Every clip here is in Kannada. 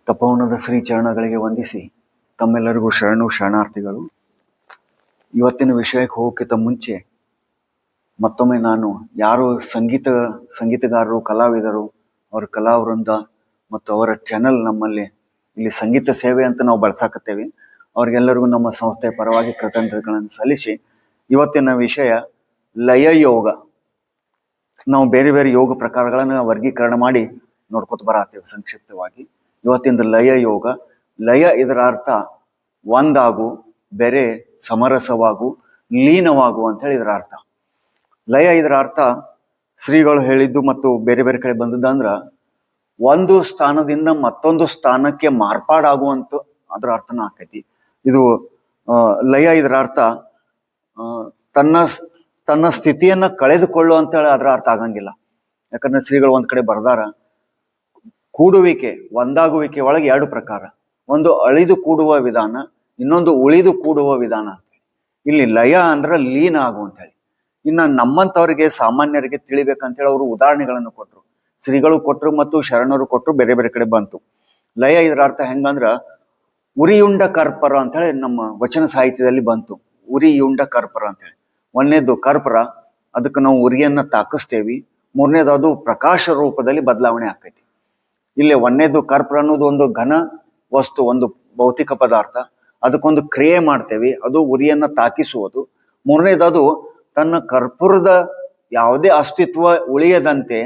ತಪೋವನದ ಶ್ರೀ ಚರಣಗಳಿಗೆ ವಂದಿಸಿ ತಮ್ಮೆಲ್ಲರಿಗೂ ಶರಣು ಶರಣಾರ್ಥಿಗಳು. ಇವತ್ತಿನ ವಿಷಯಕ್ಕೆ ಹೋಗೋಕ್ಕಿಂತ ಮುಂಚೆ ಮತ್ತೊಮ್ಮೆ ನಾನು ಯಾರು ಸಂಗೀತಗಾರರು, ಕಲಾವಿದರು, ಅವರ ಕಲಾವೃಂದ ಮತ್ತು ಅವರ ಚಾನಲ್ ನಮ್ಮಲ್ಲಿ ಇಲ್ಲಿ ಸಂಗೀತ ಸೇವೆ ಅಂತ ನಾವು ಬಳಸಾಕತ್ತೇವೆ. ಅವ್ರಿಗೆಲ್ಲರಿಗೂ ನಮ್ಮ ಸಂಸ್ಥೆಯ ಪರವಾಗಿ ಕೃತಜ್ಞತೆಗಳನ್ನು ಸಲ್ಲಿಸಿ, ಇವತ್ತಿನ ವಿಷಯ ಲಯ ಯೋಗ. ನಾವು ಬೇರೆ ಬೇರೆ ಯೋಗ ಪ್ರಕಾರಗಳನ್ನು ವರ್ಗೀಕರಣ ಮಾಡಿ ನೋಡ್ಕೊತ ಬರತ್ತೇವೆ ಸಂಕ್ಷಿಪ್ತವಾಗಿ. ಇವತ್ತಿಂದ ಲಯ ಯೋಗ. ಲಯ ಇದರ ಅರ್ಥ ಒಂದಾಗು, ಬೇರೆ ಸಮರಸವಾಗು, ಲೀನವಾಗು ಅಂತ ಹೇಳಿ ಇದರ ಅರ್ಥ. ಲಯ ಇದರ ಅರ್ಥ ಶ್ರೀಗಳು ಹೇಳಿದ್ದು ಮತ್ತು ಬೇರೆ ಬೇರೆ ಕಡೆ ಬಂದದ್ದಂದ್ರ ಒಂದು ಸ್ಥಾನದಿಂದ ಮತ್ತೊಂದು ಸ್ಥಾನಕ್ಕೆ ಮಾರ್ಪಾಡಾಗುವಂತ ಅದರ ಅರ್ಥನ ಆಕೈತಿ. ಇದು ಲಯ ಇದರ ಅರ್ಥ ತನ್ನ ಸ್ಥಿತಿಯನ್ನ ಕಳೆದುಕೊಳ್ಳು ಅಂತ ಹೇಳಿ ಅದರ ಅರ್ಥ ಆಗಂಗಿಲ್ಲ. ಯಾಕಂದ್ರೆ ಶ್ರೀಗಳು ಒಂದ್ ಕಡೆ ಬರ್ದಾರ, ಕೂಡುವಿಕೆ, ಒಂದಾಗುವಿಕೆ ಒಳಗೆ ಎರಡು ಪ್ರಕಾರ. ಒಂದು ಅಳಿದು ಕೂಡುವ ವಿಧಾನ, ಇನ್ನೊಂದು ಉಳಿದು ಕೂಡುವ ವಿಧಾನ ಅಂತ ಹೇಳಿ. ಇಲ್ಲಿ ಲಯ ಅಂದ್ರೆ ಲೀನ ಆಗು ಅಂತ ಹೇಳಿ. ಇನ್ನ ನಮ್ಮಂತವರಿಗೆ ಸಾಮಾನ್ಯರಿಗೆ ತಿಳಿಬೇಕಂತೇಳಿ ಅವರು ಉದಾಹರಣೆಗಳನ್ನು ಕೊಟ್ರು, ಶ್ರೀಗಳು ಕೊಟ್ರು ಮತ್ತು ಶರಣರು ಕೊಟ್ರು, ಬೇರೆ ಬೇರೆ ಕಡೆ ಬಂತು. ಲಯ ಇದರ ಅರ್ಥ ಹೆಂಗಂದ್ರ ಉರಿಯುಂಡ ಕರ್ಪರ ಅಂತ ಹೇಳಿ ನಮ್ಮ ವಚನ ಸಾಹಿತ್ಯದಲ್ಲಿ ಬಂತು. ಉರಿಯುಂಡ ಕರ್ಪರ ಅಂತ ಹೇಳಿ. ಒಂದನೇದು ಕರ್ಪರ, ಅದಕ್ಕೆ ನಾವು ಉರಿಯನ್ನ ತಾಕಿಸ್ತೇವಿ. ಮೂರನೇದು ಅದು ಪ್ರಕಾಶ ರೂಪದಲ್ಲಿ ಬದಲಾವಣೆ ಆಕೈತಿ. ಇಲ್ಲಿ ಒಂದನೇದು ಕರ್ಪೂರ ಅನ್ನೋದು ಒಂದು ಘನ ವಸ್ತು, ಒಂದು ಭೌತಿಕ ಪದಾರ್ಥ. ಅದಕ್ಕೊಂದು ಕ್ರಿಯೆ ಮಾಡ್ತೇವೆ, ಅದು ಉರಿಯನ್ನ ತಾಕಿಸುವುದು. ಮೂರನೇದು ಅದು ತನ್ನ ಕರ್ಪೂರದ ಯಾವುದೇ ಅಸ್ತಿತ್ವ ಉಳಿಯದಂತೆ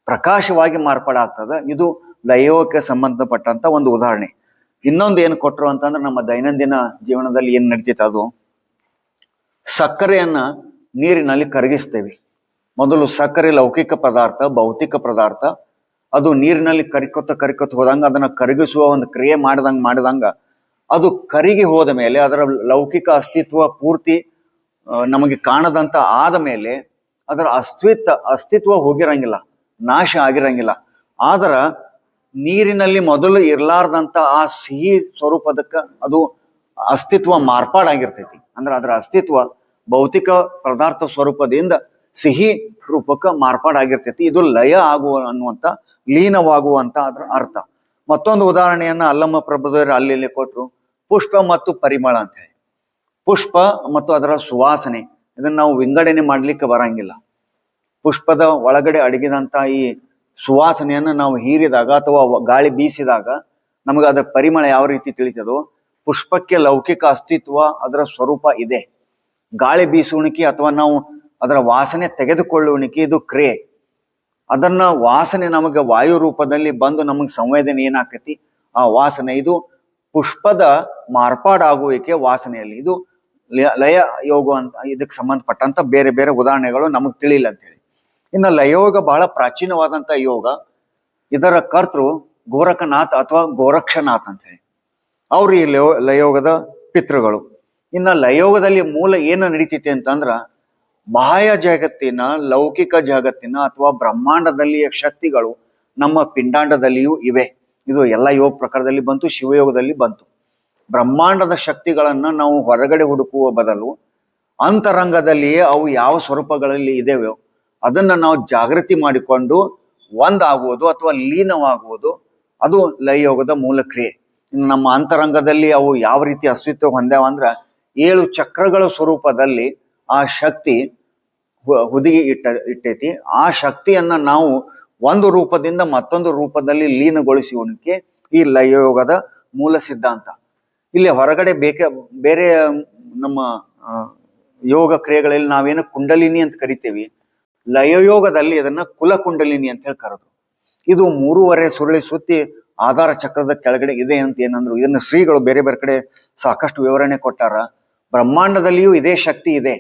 ಪ್ರಕಾಶವಾಗಿ ಮಾರ್ಪಾಡಾಗ್ತದ. ಇದು ಲಯೋಗಕ್ಕೆ ಸಂಬಂಧಪಟ್ಟಂತ ಒಂದು ಉದಾಹರಣೆ. ಇನ್ನೊಂದು ಏನು ಕೊಟ್ರು ಅಂತಂದ್ರೆ ನಮ್ಮ ದೈನಂದಿನ ಜೀವನದಲ್ಲಿ ಏನ್ ನಡೀತೈತೆ, ಅದು ಸಕ್ಕರೆಯನ್ನ ನೀರಿನಲ್ಲಿ ಕರಗಿಸ್ತೇವೆ. ಮೊದಲು ಸಕ್ಕರೆ ಲೌಕಿಕ ಪದಾರ್ಥ, ಭೌತಿಕ ಪದಾರ್ಥ. ಅದು ನೀರಿನಲ್ಲಿ ಕರಿಕೊತ್ತ ಹೋದಂಗ, ಅದನ್ನ ಕರಗಿಸುವ ಒಂದು ಕ್ರಿಯೆ ಮಾಡಿದಂಗ ಅದು ಕರಿಗಿ ಹೋದ ಮೇಲೆ ಅದರ ಲೌಕಿಕ ಅಸ್ತಿತ್ವ ಪೂರ್ತಿ ನಮಗೆ ಕಾಣದಂತ ಆದ ಮೇಲೆ ಅದರ ಅಸ್ತಿತ್ವ ಹೋಗಿರಂಗಿಲ್ಲ, ನಾಶ ಆಗಿರಂಗಿಲ್ಲ. ಆದ್ರ ನೀರಿನಲ್ಲಿ ಮೊದಲು ಇರ್ಲಾರ್ದಂತ ಆ ಸಿಹಿ ಸ್ವರೂಪದಕ್ಕ ಅದು ಅಸ್ತಿತ್ವ ಮಾರ್ಪಾಡಾಗಿರ್ತೈತಿ. ಅಂದ್ರೆ ಅದರ ಅಸ್ತಿತ್ವ ಭೌತಿಕ ಪದಾರ್ಥ ಸ್ವರೂಪದಿಂದ ಸಿಹಿ ರೂಪಕ್ಕೆ ಮಾರ್ಪಾಡಾಗಿರ್ತೈತಿ. ಇದು ಲಯ ಆಗುವ ಅನ್ನುವಂತ, ಲೀನವಾಗುವಂತ ಅದರ ಅರ್ಥ. ಮತ್ತೊಂದು ಉದಾಹರಣೆಯನ್ನ ಅಲ್ಲಮ್ಮ ಪ್ರಭುದೇವರು ಅಲ್ಲಿ ಕೊಟ್ರು, ಪುಷ್ಪ ಮತ್ತು ಪರಿಮಳ ಅಂತ ಹೇಳಿ. ಪುಷ್ಪ ಮತ್ತು ಅದರ ಸುವಾಸನೆ, ಇದನ್ನ ನಾವು ವಿಂಗಡಣೆ ಮಾಡ್ಲಿಕ್ಕೆ ಬರಂಗಿಲ್ಲ. ಪುಷ್ಪದ ಒಳಗಡೆ ಅಡಗಿದಂತ ಈ ಸುವಾಸನೆಯನ್ನ ನಾವು ಹೀರಿದಾಗ ಅಥವಾ ಗಾಳಿ ಬೀಸಿದಾಗ ನಮಗೆ ಅದರ ಪರಿಮಳ ಯಾವ ರೀತಿ ತಿಳಿತದೋ, ಪುಷ್ಪಕ್ಕೆ ಲೌಕಿಕ ಅಸ್ತಿತ್ವ, ಅದರ ಸ್ವರೂಪ ಇದೆ. ಗಾಳಿ ಬೀಸುಣಿಕೆ ಅಥವಾ ನಾವು ಅದರ ವಾಸನೆ ತೆಗೆದುಕೊಳ್ಳುವಣಿಕೆ, ಇದು ಕ್ರಿಯೆ. ಅದನ್ನ ವಾಸನೆ ನಮಗೆ ವಾಯು ರೂಪದಲ್ಲಿ ಬಂದು ನಮಗೆ ಸಂವೇದನೆ ಏನಾಕತಿ, ಆ ವಾಸನೆ. ಇದು ಪುಷ್ಪದ ಮಾರ್ಪಾಡಾಗುವಿಕೆ ವಾಸನೆಯಲ್ಲಿ. ಇದು ಲಯ ಯೋಗ ಅಂತ, ಇದಕ್ಕೆ ಸಂಬಂಧಪಟ್ಟಂತ ಬೇರೆ ಬೇರೆ ಉದಾಹರಣೆಗಳು ನಮಗ್ ತಿಳಿಲ್ಲ ಅಂತ ಹೇಳಿ. ಇನ್ನು ಲಯೋಗ ಬಹಳ ಪ್ರಾಚೀನವಾದಂತ ಯೋಗ. ಇದರ ಕರ್ತೃ ಗೋರಖನಾಥ್ ಅಥವಾ ಗೋರಕ್ಷನಾಥ್ ಅಂತ ಹೇಳಿ. ಅವ್ರು ಈ ಲಯೋಗದ ಪಿತೃಗಳು. ಇನ್ನ ಲಯೋಗದಲ್ಲಿ ಮೂಲ ಏನು ನಡೀತೈತಿ ಅಂತಂದ್ರ, ಬಾಹ್ಯ ಜಗತ್ತಿನ, ಲೌಕಿಕ ಜಗತ್ತಿನ ಅಥವಾ ಬ್ರಹ್ಮಾಂಡದಲ್ಲಿಯ ಶಕ್ತಿಗಳು ನಮ್ಮ ಪಿಂಡಾಂಡದಲ್ಲಿಯೂ ಇವೆ. ಇದು ಎಲ್ಲ ಯೋಗ ಪ್ರಕಾರದಲ್ಲಿ ಬಂತು, ಶಿವಯೋಗದಲ್ಲಿ ಬಂತು. ಬ್ರಹ್ಮಾಂಡದ ಶಕ್ತಿಗಳನ್ನ ನಾವು ಹೊರಗಡೆ ಹುಡುಕುವ ಬದಲು ಅಂತರಂಗದಲ್ಲಿಯೇ ಅವು ಯಾವ ಸ್ವರೂಪಗಳಲ್ಲಿ ಇದೇವೋ ಅದನ್ನ ನಾವು ಜಾಗೃತಿ ಮಾಡಿಕೊಂಡು ಒಂದಾಗುವುದು ಅಥವಾ ಲೀನವಾಗುವುದು, ಅದು ಲಯಯೋಗದ ಮೂಲ ಕ್ರಿಯೆ. ಇನ್ನು ನಮ್ಮ ಅಂತರಂಗದಲ್ಲಿ ಅವು ಯಾವ ರೀತಿ ಅಸ್ತಿತ್ವ ಹೊಂದ್ಯಾವ ಅಂದ್ರ, 7 ಚಕ್ರಗಳ ಸ್ವರೂಪದಲ್ಲಿ ಆ ಶಕ್ತಿ ಹುದುಗಿ ಇಟ್ಟೈತಿ. ಆ ಶಕ್ತಿಯನ್ನ ನಾವು ಒಂದು ರೂಪದಿಂದ ಮತ್ತೊಂದು ರೂಪದಲ್ಲಿ ಲೀನಗೊಳಿಸುವಕ್ಕೆ ಈ ಲಯಯೋಗದ ಮೂಲ ಸಿದ್ಧಾಂತ. ಇಲ್ಲಿ ಹೊರಗಡೆ ಬೇರೆ ನಮ್ಮ ಯೋಗ ಕ್ರಿಯೆಗಳಲ್ಲಿ ನಾವೇನು ಕುಂಡಲಿನಿ ಅಂತ ಕರಿತೇವಿ, ಲಯಯೋಗದಲ್ಲಿ ಇದನ್ನ ಕುಲ ಕುಂಡಲಿನಿ ಅಂತ ಹೇಳಿ ಕರೆದು. ಇದು 3.5 ಸುರುಳಿ ಸುತ್ತಿ ಆಧಾರ ಚಕ್ರದ ಕೆಳಗಡೆ ಇದೆ ಅಂತ ಏನಂದ್ರು. ಇದನ್ನ ಶ್ರೀಗಳು ಬೇರೆ ಬೇರೆ ಕಡೆ ಸಾಕಷ್ಟು ವಿವರಣೆ ಕೊಟ್ಟಾರ. ಬ್ರಹ್ಮಾಂಡದಲ್ಲಿಯೂ ಇದೇ ಶಕ್ತಿ ಇದೆ.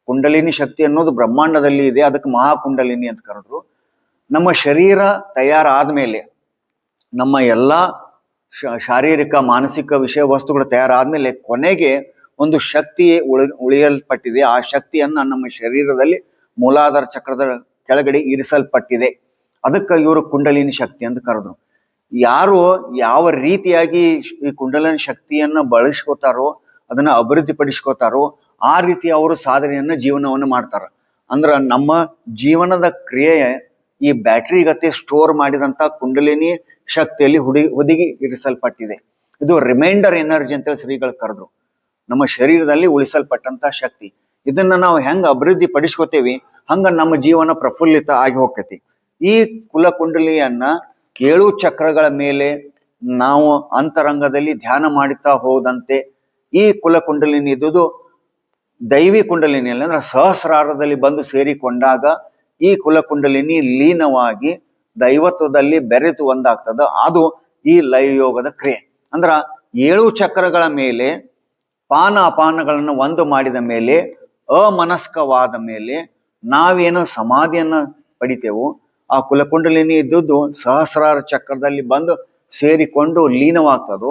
ಕುಂಡಲಿನಿ ಶಕ್ತಿ ಅನ್ನೋದು ಬ್ರಹ್ಮಾಂಡದಲ್ಲಿ ಇದೆ, ಅದಕ್ಕೆ ಮಹಾಕುಂಡಲಿನಿ ಅಂತ ಕರೆದ್ರು. ನಮ್ಮ ಶರೀರ ತಯಾರಾದ್ಮೇಲೆ, ನಮ್ಮ ಎಲ್ಲಾ ಶಾರೀರಿಕ ಮಾನಸಿಕ ವಿಷಯ ವಸ್ತುಗಳು ತಯಾರಾದ್ಮೇಲೆ ಕೊನೆಗೆ ಒಂದು ಶಕ್ತಿ ಉಳಿಯಲ್ಪಟ್ಟಿದೆ. ಆ ಶಕ್ತಿಯನ್ನ ನಮ್ಮ ಶರೀರದಲ್ಲಿ ಮೂಲಾಧಾರ ಚಕ್ರದ ಕೆಳಗಡೆ ಇರಿಸಲ್ಪಟ್ಟಿದೆ. ಅದಕ್ಕೆ ಇವರು ಕುಂಡಲಿನಿ ಶಕ್ತಿ ಅಂತ ಕರೆದ್ರು. ಯಾರು ಯಾವ ರೀತಿಯಾಗಿ ಈ ಕುಂಡಲಿನಿ ಶಕ್ತಿಯನ್ನ ಬಳಸ್ಕೋತಾರೋ, ಅದನ್ನ ಅಭಿವೃದ್ಧಿಪಡಿಸ್ಕೋತಾರೋ, ಆ ರೀತಿ ಅವರು ಸಾಧನೆಯನ್ನ ಜೀವನವನ್ನು ಮಾಡ್ತಾರ. ಅಂದ್ರ ನಮ್ಮ ಜೀವನದ ಕ್ರಿಯೆ ಈ ಬ್ಯಾಟ್ರಿ ಗತಿ ಸ್ಟೋರ್ ಮಾಡಿದಂತ ಕುಂಡಲಿನಿ ಶಕ್ತಿಯಲ್ಲಿ ಹುದುಗಿ ಇರಿಸಲ್ಪಟ್ಟಿದೆ. ಇದು ರಿಮೈಂಡರ್ ಎನರ್ಜಿ ಅಂತೇಳಿ ಶ್ರೀಗಳು ಕರೆದ್ರು. ನಮ್ಮ ಶರೀರದಲ್ಲಿ ಉಳಿಸಲ್ಪಟ್ಟಂತ ಶಕ್ತಿ. ಇದನ್ನ ನಾವು ಹೆಂಗ ಅಭಿವೃದ್ಧಿ ಪಡಿಸ್ಕೋತೇವಿ ಹಂಗ ನಮ್ಮ ಜೀವನ ಪ್ರಫುಲ್ಲಿತ ಆಗಿ ಹೋಗ್ತೈತಿ. ಈ ಕುಲಕುಂಡಲಿಯನ್ನ 7 ಚಕ್ರಗಳ ಮೇಲೆ ನಾವು ಅಂತರಂಗದಲ್ಲಿ ಧ್ಯಾನ ಮಾಡುತ್ತಾ ಹೋದಂತೆ ಈ ಕುಲಕುಂಡಲಿನಿ ಇದ್ದುದು ದೈವಿ ಕುಂಡಲಿನಿಯಲ್ಲಿ ಅಂದ್ರೆ ಸಹಸ್ರಾರದಲ್ಲಿ ಬಂದು ಸೇರಿಕೊಂಡಾಗ ಈ ಕುಲಕುಂಡಲಿನಿ ಲೀನವಾಗಿ ದೈವತ್ವದಲ್ಲಿ ಬೆರೆತು ಒಂದಾಗ್ತದ. ಅದು ಈ ಲಯಯೋಗದ ಕ್ರಿಯೆ. ಅಂದ್ರ 7 ಚಕ್ರಗಳ ಮೇಲೆ ಪಾನ ಅಪಾನಗಳನ್ನು ಒಂದು ಮಾಡಿದ ಮೇಲೆ ಅಮನಸ್ಕವಾದ ಮೇಲೆ ನಾವೇನು ಸಮಾಧಿಯನ್ನ ಪಡಿತೇವೋ ಆ ಕುಲಕುಂಡಲಿನಿ ಇದ್ದುದು ಸಹಸ್ರಾರ ಚಕ್ರದಲ್ಲಿ ಬಂದು ಸೇರಿಕೊಂಡು ಲೀನವಾಗ್ತದೋ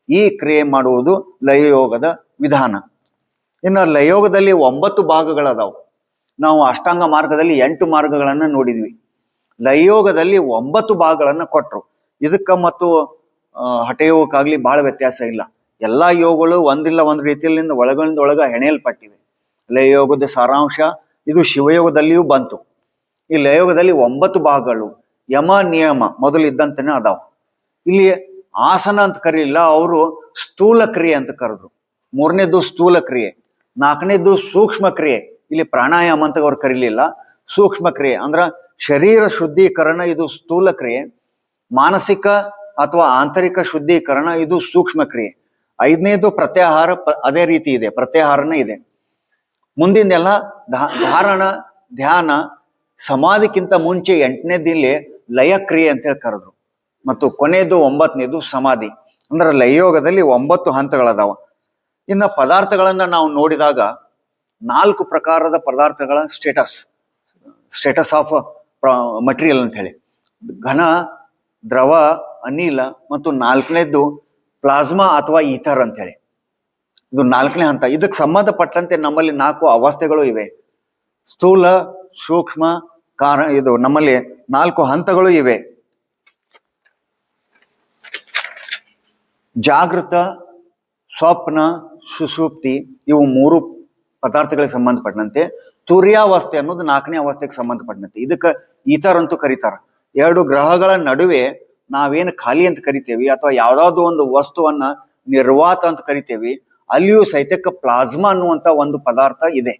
ಈ ಕ್ರಿಯೆ ಮಾಡುವುದು ಲಯಯೋಗದ ವಿಧಾನ. ಇನ್ನು ಲಯಯೋಗದಲ್ಲಿ 9 ಭಾಗಗಳದಾವು. ನಾವು ಅಷ್ಟಾಂಗ ಮಾರ್ಗದಲ್ಲಿ 8 ಮಾರ್ಗಗಳನ್ನ ನೋಡಿದ್ವಿ. ಲಯಯೋಗದಲ್ಲಿ 9 ಭಾಗಗಳನ್ನ ಕೊಟ್ರು. ಇದಕ್ಕ ಮತ್ತು ಹಠಯೋಗಕ್ಕಾಗ್ಲಿ ಬಹಳ ವ್ಯತ್ಯಾಸ ಇಲ್ಲ. ಎಲ್ಲಾ ಯೋಗಗಳು ಒಂದಿಲ್ಲ ಒಂದು ರೀತಿಯಲ್ಲಿ ಒಳಗ ಹೆಣೆಯಲ್ಪಟ್ಟಿವೆ. ಲಯಯೋಗದ ಸಾರಾಂಶ ಇದು ಶಿವಯೋಗದಲ್ಲಿಯೂ ಬಂತು. ಈ ಲಯಯೋಗದಲ್ಲಿ 9 ಭಾಗಗಳು ಯಮ ನಿಯಮ ಮೊದಲಿದ್ದಂತೆನೇ ಅದಾವ. ಇಲ್ಲಿ ಆಸನ ಅಂತ ಕರೀಲಿಲ್ಲ, ಅವರು ಸ್ಥೂಲ ಕ್ರಿಯೆ ಅಂತ ಕರೆದ್ರು. 3ನೇದು ಸ್ಥೂಲ ಕ್ರಿಯೆ, 4ನೇದು ಸೂಕ್ಷ್ಮ ಕ್ರಿಯೆ. ಇಲ್ಲಿ ಪ್ರಾಣಾಯಾಮ ಅಂತ ಅವ್ರು ಕರೀಲಿಲ್ಲ, ಸೂಕ್ಷ್ಮ ಕ್ರಿಯೆ ಅಂದ್ರ ಶರೀರ ಶುದ್ಧೀಕರಣ ಇದು ಸ್ಥೂಲ ಕ್ರಿಯೆ, ಮಾನಸಿಕ ಅಥವಾ ಆಂತರಿಕ ಶುದ್ಧೀಕರಣ ಇದು ಸೂಕ್ಷ್ಮ ಕ್ರಿಯೆ. 5ನೇದು ಪ್ರತ್ಯಾಹಾರ, ಅದೇ ರೀತಿ ಇದೆ, ಪ್ರತ್ಯಾಹಾರನೇ ಇದೆ. ಮುಂದಿನೆಲ್ಲ ಧಾರಣ, ಧ್ಯಾನ, ಸಮಾಧಿಕ್ಕಿಂತ ಮುಂಚೆ 8ನೇದು ಇಲ್ಲಿ ಲಯ ಕ್ರಿಯೆ ಅಂತ ಹೇಳಿ ಕರೆದ್ರು. ಮತ್ತು ಕೊನೆಯದು 9ನೇದು ಸಮಾಧಿ. ಅಂದ್ರೆ ಲಯಯೋಗದಲ್ಲಿ 9 ಹಂತಗಳದಾವ. ಇನ್ನು ಪದಾರ್ಥಗಳನ್ನ ನಾವು ನೋಡಿದಾಗ 4 ಪ್ರಕಾರದ ಪದಾರ್ಥಗಳ ಸ್ಟೇಟಸ್ ಆಫ್ ಮಟೀರಿಯಲ್ ಅಂತ ಹೇಳಿ, ಘನ, ದ್ರವ, ಅನಿಲ ಮತ್ತು 4ನೇದ್ದು ಪ್ಲಾಸ್ಮಾ ಅಥವಾ ಈಥರ್ ಅಂತ ಹೇಳಿ. ಇದು 4ನೇ ಹಂತ. ಇದಕ್ಕೆ ಸಂಬಂಧಪಟ್ಟಂತೆ ನಮ್ಮಲ್ಲಿ 4 ಅವಸ್ಥೆಗಳು ಇವೆ. ಸ್ಥೂಲ, ಸೂಕ್ಷ್ಮ, ಇದು ನಮ್ಮಲ್ಲಿ 4 ಹಂತಗಳು ಇವೆ. ಜಾಗೃತ, ಸ್ವಪ್ನ, ಸುಷುಪ್ತಿ ಇವು 3 ಪದಾರ್ಥಗಳಿಗೆ ಸಂಬಂಧಪಟ್ಟಂತೆ. ತುರ್ಯಾವಸ್ಥೆ ಅನ್ನೋದು 4ನೇ ಅವಸ್ಥೆಗೆ ಸಂಬಂಧಪಟ್ಟಂತೆ. ಇದಕ್ಕೆ ಈಥರ್ ಅಂತೂ ಕರೀತಾರ. 2 ಗ್ರಹಗಳ ನಡುವೆ ನಾವೇನು ಖಾಲಿ ಅಂತ ಕರಿತೇವಿ ಅಥವಾ ಯಾವ್ದಾದ್ರು ಒಂದು ವಸ್ತುವನ್ನ ನಿರ್ವಾತ ಅಂತ ಕರಿತೇವಿ, ಅಲ್ಲಿಯೂ ಸಹಿತಕ್ಕೆ ಪ್ಲಾಸ್ಮಾ ಅನ್ನುವಂತ ಒಂದು ಪದಾರ್ಥ ಇದೆ.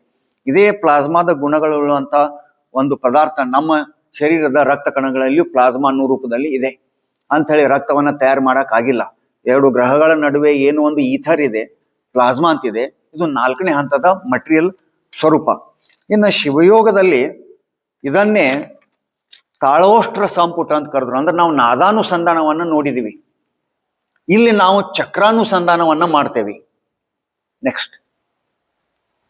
ಇದೇ ಪ್ಲಾಸ್ಮಾದ ಗುಣಗಳುಳ್ಳುವಂತ ಒಂದು ಪದಾರ್ಥ ನಮ್ಮ ಶರೀರದ ರಕ್ತ ಕಣಗಳಲ್ಲಿಯೂ ಪ್ಲಾಸ್ಮಾ ಅನ್ನೋ ರೂಪದಲ್ಲಿ ಇದೆ ಅಂತ ಹೇಳಿ ರಕ್ತವನ್ನ ತಯಾರು ಮಾಡಕ್ ಆಗಿಲ್ಲ. 2 ಗ್ರಹಗಳ ನಡುವೆ ಏನು ಒಂದು ಈಥರ್ ಇದೆ, ಪ್ಲಾಸ್ಮಾ ಅಂತಿದೆ. ಇದು 4ನೇ ಹಂತದ ಮಟೀರಿಯಲ್ ಸ್ವರೂಪ. ಇನ್ನು ಶಿವಯೋಗದಲ್ಲಿ ಇದನ್ನೇ ತಾಳೋಷ್ಟ್ರ ಸಂಪುಟ ಅಂತ ಕರೆದ್ರು. ಅಂದ್ರೆ ನಾವು ನಾದಾನುಸಂಧಾನವನ್ನ ನೋಡಿದೀವಿ. ಇಲ್ಲಿ ನಾವು ಚಕ್ರಾನುಸಂಧಾನವನ್ನ ಮಾಡ್ತೇವೆ. ನೆಕ್ಸ್ಟ್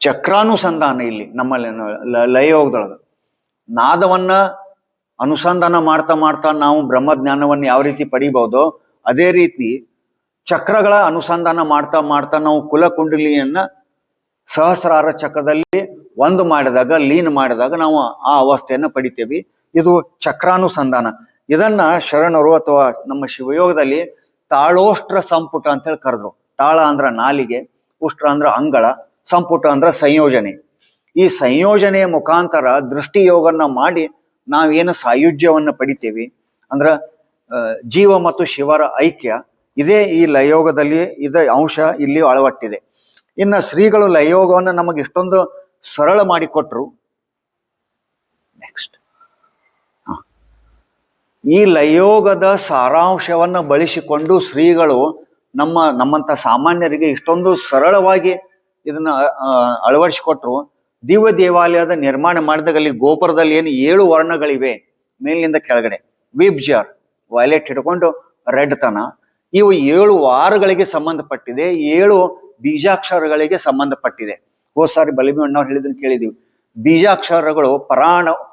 ಚಕ್ರಾನುಸಂಧಾನ ಇಲ್ಲಿ ನಮ್ಮಲ್ಲಿ ಲಯಯೋಗದೊಳಗ ನಾದವನ್ನ ಅನುಸಂಧಾನ ಮಾಡ್ತಾ ಮಾಡ್ತಾ ನಾವು ಬ್ರಹ್ಮಜ್ಞಾನವನ್ನು ಯಾವ ರೀತಿ ಪಡಿಬಹುದೋ ಅದೇ ರೀತಿ ಚಕ್ರಗಳ ಅನುಸಂಧಾನ ಮಾಡ್ತಾ ಮಾಡ್ತಾ ನಾವು ಕುಲಕುಂಡಲಿಯನ್ನ ಸಹಸ್ರಾರ ಚಕ್ರದಲ್ಲಿ ಒಂದು ಮಾಡಿದಾಗ, ಲೀನ್ ಮಾಡಿದಾಗ ನಾವು ಆ ಅವಸ್ಥೆಯನ್ನ ಪಡಿತೇವಿ. ಇದು ಚಕ್ರಾನುಸಂಧಾನ. ಇದನ್ನ ಶರಣರು ಅಥವಾ ನಮ್ಮ ಶಿವಯೋಗದಲ್ಲಿ ತಾಳೋಷ್ಟ್ರ ಸಂಪುಟ ಅಂತ ಹೇಳಿ ಕರೆದ್ರು. ತಾಳ ಅಂದ್ರ ನಾಲಿಗೆ, ಉಷ್ಟ್ರ ಅಂದ್ರ ಅಂಗಳ, ಸಂಪುಟ ಅಂದ್ರ ಸಂಯೋಜನೆ. ಈ ಸಂಯೋಜನೆಯ ಮುಖಾಂತರ ದೃಷ್ಟಿಯೋಗನ್ನ ಮಾಡಿ ನಾವೇನು ಸಾಯುಜ್ಯವನ್ನ ಪಡಿತೇವಿ ಅಂದ್ರ ಜೀವ ಮತ್ತು ಶಿವರ ಐಕ್ಯ. ಇದೇ ಈ ಲಯಯೋಗದಲ್ಲಿ ಇದ ಅಂಶ ಇಲ್ಲಿ ಅಳವಟ್ಟಿದೆ. ಇನ್ನು ಶ್ರೀಗಳು ಲಯಯೋಗವನ್ನು ನಮಗೆ ಇಷ್ಟೊಂದು ಸರಳ ಮಾಡಿಕೊಟ್ರು. ನೆಕ್ಸ್ಟ್ ಈ ಲಯಯೋಗದ ಸಾರಾಂಶವನ್ನ ಬಳಸಿಕೊಂಡು ಶ್ರೀಗಳು ನಮ್ಮಂತ ಸಾಮಾನ್ಯರಿಗೆ ಇಷ್ಟೊಂದು ಸರಳವಾಗಿ ಇದನ್ನ ಅಳವಡಿಸಿಕೊಟ್ರು. ದಿವ್ಯ ದೇವಾಲಯದ ನಿರ್ಮಾಣ ಮಾಡಿದಾಗ ಅಲ್ಲಿ ಗೋಪುರದಲ್ಲಿ ಏನು 7 ವರ್ಣಗಳಿವೆ ಮೇಲಿನಿಂದ ಕೆಳಗಡೆ. ವಿಬ್ಜರ್ ವೈಲೆಟ್ ಹಿಡ್ಕೊಂಡು ರೆಡ್ ತನ, ಇವು 7 ವಾರಗಳಿಗೆ ಸಂಬಂಧಪಟ್ಟಿದೆ, 7 ಬೀಜಾಕ್ಷರಗಳಿಗೆ ಸಂಬಂಧಪಟ್ಟಿದೆ. ಹೋದ್ ಸಾರಿ ಬಲಿಮಣ್ಣವ್ರು ಹೇಳಿದನ್ನು ಕೇಳಿದೀವಿ. ಬೀಜಾಕ್ಷರಗಳು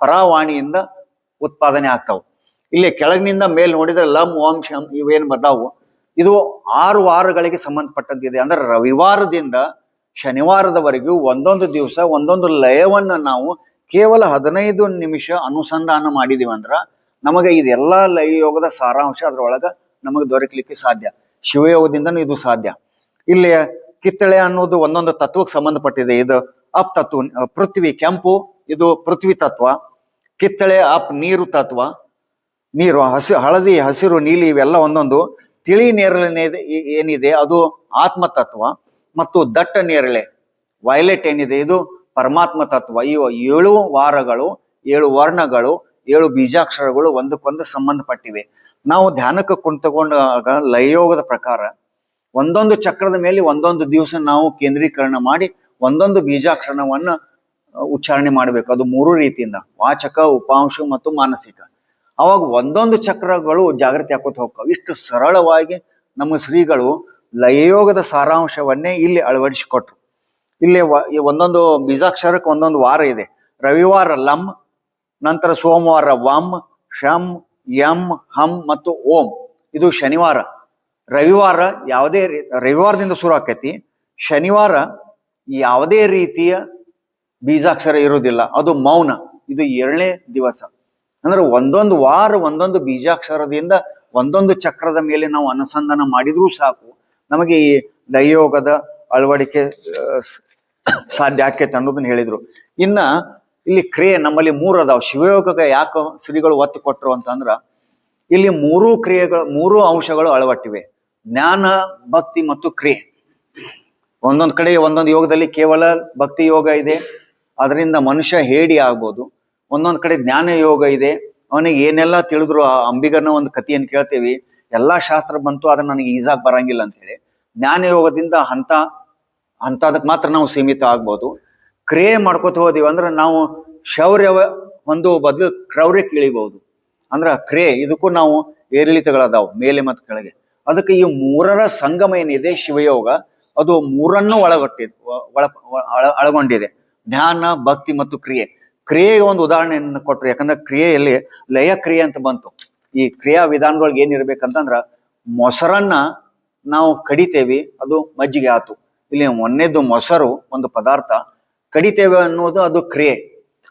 ಪರಾವಾಣಿಯಿಂದ ಉತ್ಪಾದನೆ ಆಗ್ತಾವು. ಇಲ್ಲಿ ಕೆಳಗಿನಿಂದ ಮೇಲ್ ನೋಡಿದ್ರೆ ಲಂ, ಓಂ, ಶಂ ಇವೇನು ಬರ್ತಾವು. ಇದು 6 ವಾರಗಳಿಗೆ ಸಂಬಂಧಪಟ್ಟಂತಿದೆ. ಅಂದ್ರೆ ರವಿವಾರದಿಂದ ಶನಿವಾರದವರೆಗೂ ಒಂದೊಂದು ದಿವಸ ಒಂದೊಂದು ಲಯವನ್ನ ನಾವು ಕೇವಲ 15 ನಿಮಿಷ ಅನುಸಂಧಾನ ಮಾಡಿದೀವಿ ಅಂದ್ರ ನಮಗೆ ಇದೆಲ್ಲ ಲಯಯೋಗದ ಸಾರಾಂಶ ಅದ್ರೊಳಗ ನಮಗೆ ದೊರಕಲಿಕ್ಕೆ ಸಾಧ್ಯ. ಶಿವಯೋಗದಿಂದನೂ ಇದು ಸಾಧ್ಯ. ಇಲ್ಲಿ ಕಿತ್ತಳೆ ಅನ್ನೋದು ಒಂದೊಂದು ತತ್ವಕ್ಕೆ ಸಂಬಂಧಪಟ್ಟಿದೆ. ಇದು ಅಪ್ ತತ್ವ, ಪೃಥ್ವಿ ಕೆಂಪು, ಇದು ಪೃಥ್ವಿ ತತ್ವ. ಕಿತ್ತಳೆ ಅಪ್ ನೀರು ತತ್ವ. ನೀರು ಹಳದಿ, ಹಸಿರು, ನೀಲಿ ಇವೆಲ್ಲ ಒಂದೊಂದು. ತಿಳಿ ನೇರಳೆ ಏನಿದೆ ಅದು ಆತ್ಮತತ್ವ, ಮತ್ತು ದಟ್ಟ ನೇರಳೆ ವೈಲೆಟ್ ಏನಿದೆ ಇದು ಪರಮಾತ್ಮ ತತ್ವ. ಇವು 7 ವಾರಗಳು, 7 ವರ್ಣಗಳು, 7 ಬೀಜಾಕ್ಷರಗಳು ಒಂದಕ್ಕೊಂದು ಸಂಬಂಧಪಟ್ಟಿವೆ. ನಾವು ಧ್ಯಾನಕ್ಕೆ ಕುಂತುಕೊಂಡಾಗ ಲಯಯೋಗದ ಪ್ರಕಾರ ಒಂದೊಂದು ಚಕ್ರದ ಮೇಲೆ ಒಂದೊಂದು ದಿವಸ ನಾವು ಕೇಂದ್ರೀಕರಣ ಮಾಡಿ ಒಂದೊಂದು ಬೀಜಾಕ್ಷರವನ್ನ ಉಚ್ಚಾರಣೆ ಮಾಡಬೇಕು. ಅದು 3 ರೀತಿಯಿಂದ: ವಾಚಕ, ಉಪಾಂಶ ಮತ್ತು ಮಾನಸಿಕ. ಅವಾಗ ಒಂದೊಂದು ಚಕ್ರಗಳು ಜಾಗೃತಿ ಹಾಕೋತ ಹೋಗ್ತಾವ. ಇಷ್ಟು ಸರಳವಾಗಿ ನಮ್ಮ ಶ್ರೀಗಳು ಲಯಯೋಗದ ಸಾರಾಂಶವನ್ನೇ ಇಲ್ಲಿ ಅಳವಡಿಸಿಕೊಟ್ರು. ಇಲ್ಲಿ ಒಂದೊಂದು ಬೀಜಾಕ್ಷರಕ್ಕೆ ಒಂದೊಂದು ವಾರ ಇದೆ. ರವಿವಾರ ಲಂ, ನಂತರ ಸೋಮವಾರ ವಂ, ಶಂ, ಯಂ, ಹಂ ಮತ್ತು ಓಂ. ಇದು ಶನಿವಾರ. ರವಿವಾರ ರವಿವಾರದಿಂದ ಶುರು ಆಕೈತಿ. ಶನಿವಾರ ಯಾವುದೇ ರೀತಿಯ ಬೀಜಾಕ್ಷರ ಇರುವುದಿಲ್ಲ, ಅದು ಮೌನ. ಇದು 2ನೇ ದಿವಸ. ಅಂದ್ರೆ ಒಂದೊಂದು ವಾರ ಒಂದೊಂದು ಬೀಜಾಕ್ಷರದಿಂದ ಒಂದೊಂದು ಚಕ್ರದ ಮೇಲೆ ನಾವು ಅನುಸಂಧಾನ ಮಾಡಿದ್ರೂ ಸಾಕು, ನಮಗೆ ಈ ಲಯಯೋಗದ ಅಳವಡಿಕೆ ಸಾಧ್ಯ ಆಕೈತೆ ಅನ್ನೋದನ್ನ ಹೇಳಿದ್ರು. ಇನ್ನ ಇಲ್ಲಿ ಕ್ರಿಯೆ ನಮ್ಮಲ್ಲಿ 3 ಅದಾವ. ಶಿವಯೋಗಕ್ಕೆ ಯಾಕೆ ಶ್ರೀಗಳು ಒತ್ತು ಕೊಟ್ರು ಅಂತಂದ್ರ ಇಲ್ಲಿ 3 ಕ್ರಿಯೆಗಳು, 3 ಅಂಶಗಳು ಅಳವಟ್ಟಿವೆ: ಜ್ಞಾನ, ಭಕ್ತಿ ಮತ್ತು ಕ್ರಿಯೆ. ಒಂದೊಂದು ಕಡೆ ಒಂದೊಂದು ಯೋಗದಲ್ಲಿ ಕೇವಲ ಭಕ್ತಿ ಯೋಗ ಇದೆ, ಅದರಿಂದ ಮನುಷ್ಯ ಹೇಡಿ ಆಗ್ಬೋದು. ಒಂದೊಂದು ಕಡೆ ಜ್ಞಾನ ಯೋಗ ಇದೆ, ಅವನಿಗೆ ಏನೆಲ್ಲ ತಿಳಿದ್ರು. ಆ ಅಂಬಿಗರನ ಒಂದು ಕಥೆಯನ್ನು ಕೇಳ್ತೇವಿ, ಎಲ್ಲಾ ಶಾಸ್ತ್ರ ಬಂತು ಆದ್ರೆ ನನಗೆ ಈಸಾಗಿ ಬರಂಗಿಲ್ಲ ಅಂತ ಹೇಳಿ. ಜ್ಞಾನ ಯೋಗದಿಂದ ಅಂತದಕ್ಕೆ ಮಾತ್ರ ನಾವು ಸೀಮಿತ ಆಗ್ಬೋದು. ಕ್ರಿಯೆ ಮಾಡ್ಕೋತ ಹೋದಿವಿ ಅಂದ್ರೆ ನಾವು ಶೌರ್ಯ ಹೊಂದುವ ಬದಲು ಕ್ರೌರ್ಯಕ್ಕೆ ಇಳಿಬಹುದು. ಅಂದ್ರ ಕ್ರಿಯೆ ಇದಕ್ಕೂ ನಾವು ಏರಿಳಿತಗಳದಾವು, ಮೇಲೆ ಮತ್ತು ಕೆಳಗೆ. ಅದಕ್ಕೆ ಈ 3ರ ಸಂಗಮ ಏನಿದೆ ಶಿವಯೋಗ, ಅದು 3ನ್ನು ಒಳಗೊಂಡಿದೆ: ಧ್ಯಾನ, ಭಕ್ತಿ ಮತ್ತು ಕ್ರಿಯೆ. ಕ್ರಿಯೆಗೆ ಒಂದು ಉದಾಹರಣೆಯನ್ನು ಕೊಟ್ರು. ಯಾಕಂದ್ರೆ ಕ್ರಿಯೆಯಲ್ಲಿ ಲಯ ಕ್ರಿಯೆ ಅಂತ ಬಂತು. ಈ ಕ್ರಿಯಾ ವಿಧಾನದೊಳಗೆ ಏನಿರ್ಬೇಕಂತಂದ್ರ ಮೊಸರನ್ನ ನಾವು ಕಡಿತೇವಿ, ಅದು ಮಜ್ಜಿಗೆ ಆತು. ಇಲ್ಲಿ ಮೊನ್ನೆದ್ದು ಮೊಸರು ಒಂದು ಪದಾರ್ಥ ಕಡಿತೇವೆ ಅನ್ನೋದು ಅದು ಕ್ರಿಯೆ.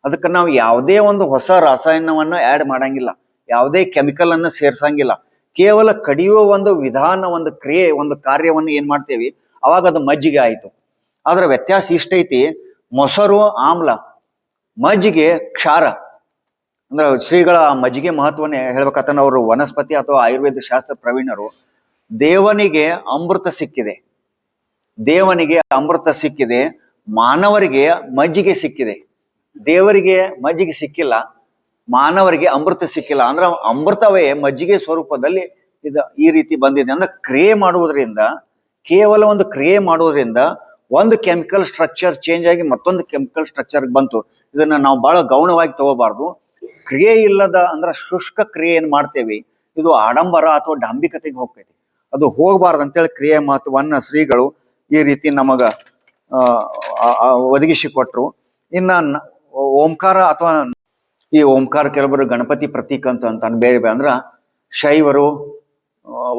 ಅದಕ್ಕೆ ನಾವು ಯಾವುದೇ ಒಂದು ಹೊಸ ರಾಸಾಯನವನ್ನ ಆ್ಯಡ್ ಮಾಡಂಗಿಲ್ಲ, ಯಾವುದೇ ಕೆಮಿಕಲ್ ಅನ್ನ ಸೇರ್ಸಂಗಿಲ್ಲ. ಕೇವಲ ಕಡಿಯುವ ಒಂದು ವಿಧಾನ, ಒಂದು ಕ್ರಿಯೆ, ಒಂದು ಕಾರ್ಯವನ್ನು ಏನ್ ಮಾಡ್ತೇವಿ, ಅವಾಗ ಅದು ಮಜ್ಜಿಗೆ ಆಯಿತು. ಆದ್ರೆ ವ್ಯತ್ಯಾಸ ಇಷ್ಟೈತಿ: ಮೊಸರು ಆಮ್ಲ, ಮಜ್ಜಿಗೆ ಕ್ಷಾರ. ಅಂದ್ರೆ ಶ್ರೀಗಳ ಮಜ್ಜಿಗೆ ಮಹತ್ವನೇ ಹೇಳ್ಬೇಕಂತ ಅವರು ವನಸ್ಪತಿ ಅಥವಾ ಆಯುರ್ವೇದ ಶಾಸ್ತ್ರ ಪ್ರವೀಣರು. ದೇವನಿಗೆ ಅಮೃತ ಸಿಕ್ಕಿದೆ, ದೇವನಿಗೆ ಅಮೃತ ಸಿಕ್ಕಿದೆ, ಮಾನವರಿಗೆ ಮಜ್ಜಿಗೆ ಸಿಕ್ಕಿದೆ. ದೇವರಿಗೆ ಮಜ್ಜಿಗೆ ಸಿಕ್ಕಿಲ್ಲ, ಮಾನವರಿಗೆ ಅಮೃತ ಸಿಕ್ಕಿಲ್ಲ. ಅಂದ್ರೆ ಅಮೃತವೇ ಮಜ್ಜಿಗೆ ಸ್ವರೂಪದಲ್ಲಿ ಈ ರೀತಿ ಬಂದಿದೆ. ಅಂದ್ರೆ ಕ್ರಿಯೆ ಮಾಡುವುದರಿಂದ, ಕೇವಲ ಒಂದು ಕ್ರಿಯೆ ಮಾಡುವುದರಿಂದ ಒಂದು ಕೆಮಿಕಲ್ ಸ್ಟ್ರಕ್ಚರ್ ಚೇಂಜ್ ಆಗಿ ಮತ್ತೊಂದು ಕೆಮಿಕಲ್ ಸ್ಟ್ರಕ್ಚರ್ ಬಂತು. ಇದನ್ನ ನಾವು ಬಹಳ ಗೌಣವಾಗಿ ತಗೋಬಾರ್ದು. ಕ್ರಿಯೆ ಇಲ್ಲದ ಅಂದ್ರೆ ಶುಷ್ಕ ಕ್ರಿಯೆ ಏನ್ ಮಾಡ್ತೇವಿ, ಇದು ಆಡಂಬರ ಅಥವಾ ಡಾಂಬಿಕತೆಗೆ ಹೋಗ್ತೈತಿ. ಅದು ಹೋಗಬಾರ್ದು ಅಂತೇಳಿ ಕ್ರಿಯೆ ಮಹತ್ವವನ್ನ ಶ್ರೀಗಳು ಈ ರೀತಿ ನಮಗ ಒದಗಿಸಿಕೊಟ್ರು. ಇನ್ನ ಓಂಕಾರ ಅಥವಾ ಈ ಓಂಕಾರ ಕೆಲವರು ಗಣಪತಿ ಪ್ರತೀಕ ಅಂತ ಬೇರೆ ಅಂದ್ರ ಶೈವರು,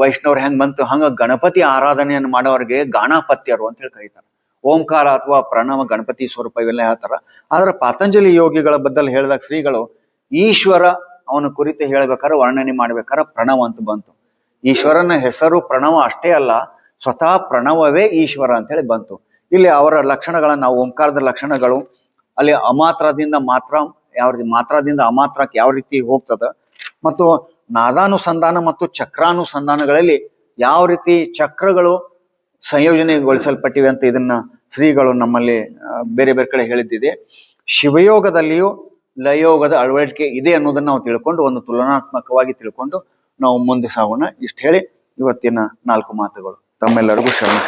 ವೈಷ್ಣವರು ಹೆಂಗ್ ಬಂತು ಹಂಗ ಗಣಪತಿ ಆರಾಧನೆಯನ್ನು ಮಾಡೋರಿಗೆ ಗಾಣಪತ್ಯರು ಅಂತ ಹೇಳಿ ಕರೀತಾರೆ. ಓಂಕಾರ ಅಥವಾ ಪ್ರಣವ ಗಣಪತಿ ಸ್ವರೂಪ ಇವೆಲ್ಲ ಹೇಳ್ತಾರ. ಆದ್ರೆ ಪಾತಂಜಲಿ ಯೋಗಿಗಳ ಬದ್ದಲ್ಲಿ ಹೇಳಿದಾಗ ಶ್ರೀಗಳು ಈಶ್ವರ ಅವನ ಕುರಿತು ಹೇಳ್ಬೇಕಾದ್ರೆ, ವರ್ಣನೆ ಮಾಡ್ಬೇಕಾದ್ರೆ ಪ್ರಣವ ಅಂತ ಬಂತು. ಈಶ್ವರನ ಹೆಸರು ಪ್ರಣವ ಅಷ್ಟೇ ಅಲ್ಲ, ಸ್ವತಃ ಪ್ರಣವವೇ ಈಶ್ವರ ಅಂತ ಹೇಳಿ ಬಂತು. ಇಲ್ಲಿ ಅವರ ಲಕ್ಷಣಗಳನ್ನ, ಓಂಕಾರದ ಲಕ್ಷಣಗಳು, ಅಲ್ಲಿ ಅಮಾತ್ರದಿಂದ ಮಾತ್ರ ಮಾತ್ರದಿಂದ ಅಮಾತ್ರಕ್ಕೆ ಯಾವ ರೀತಿ ಹೋಗ್ತದ, ಮತ್ತು ನಾದಾನುಸಂಧಾನ ಮತ್ತು ಚಕ್ರಾನುಸಂಧಾನಗಳಲ್ಲಿ ಯಾವ ರೀತಿ ಚಕ್ರಗಳು ಸಂಯೋಜನೆಗೊಳಿಸಲ್ಪಟ್ಟಿವೆ ಅಂತ ಇದನ್ನ ಶ್ರೀಗಳು ನಮ್ಮಲ್ಲಿ ಬೇರೆ ಬೇರೆ ಕಡೆ ಹೇಳಿದ್ದಿದೆ. ಶಿವಯೋಗದಲ್ಲಿಯೂ ಲಯಯೋಗದ ಅಳವಡಿಕೆ ಇದೆ ಅನ್ನೋದನ್ನ ನಾವು ತಿಳ್ಕೊಂಡು, ಒಂದು ತುಲನಾತ್ಮಕವಾಗಿ ತಿಳ್ಕೊಂಡು ನಾವು ಮುಂದೆ ಸಾಗೋಣ. ಇಷ್ಟು ಹೇಳಿ ಇವತ್ತಿನ 4 ಮಾತುಗಳು. ತಮ್ಮೆಲ್ಲರಿಗೂ ಶರಣ.